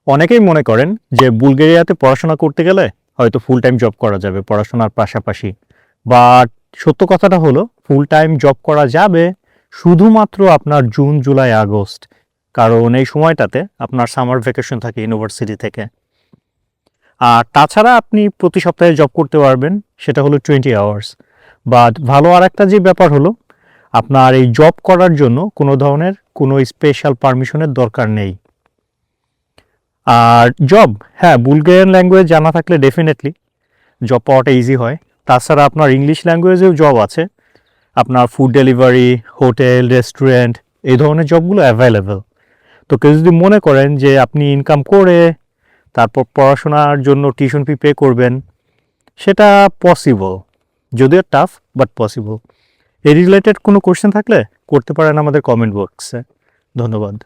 অনেকেই মনে করেন যে বুলগেরিয়াতে পড়াশোনা করতে গেলে হয়তো ফুল টাইম জব করা যাবে পড়াশোনার পাশাপাশি, বাট সত্য কথাটা হলো ফুল টাইম জব করা যাবে শুধুমাত্র আপনার জুন জুলাই আগস্ট, কারণ এই সময়টাতে আপনার সামার ভ্যাকেশন থাকে ইউনিভার্সিটি থেকে। আর তাছাড়া আপনি প্রতি সপ্তাহে জব করতে পারবেন, সেটা হলো 20 আওয়ার্স। বাট ভালো আর একটা যে ব্যাপার হলো, আপনার এই জব করার জন্য কোনো ধরনের কোনো স্পেশাল পারমিশনের দরকার নেই। আর জব, হ্যাঁ, বুলগেরিয়ান ল্যাঙ্গুয়েজ জানা থাকলে ডেফিনেটলি জব পাওয়াটা ইজি হয়। তাছাড়া আপনার ইংলিশ ল্যাঙ্গুয়েজেও জব আছে, আপনার ফুড ডেলিভারি, হোটেল, রেস্টুরেন্ট, এই ধরনের জবগুলো অ্যাভেলেবেল। তো কেউ যদি মনে করেন যে আপনি ইনকাম করে তারপর পড়াশোনার জন্য টিউশন ফি পে করবেন, সেটা পসিবল, যদিও টাফ বাট পসিবল। এই রিলেটেড কোনো কোশ্চেন থাকলে করতে পারেন আমাদের কমেন্ট বক্সে। ধন্যবাদ।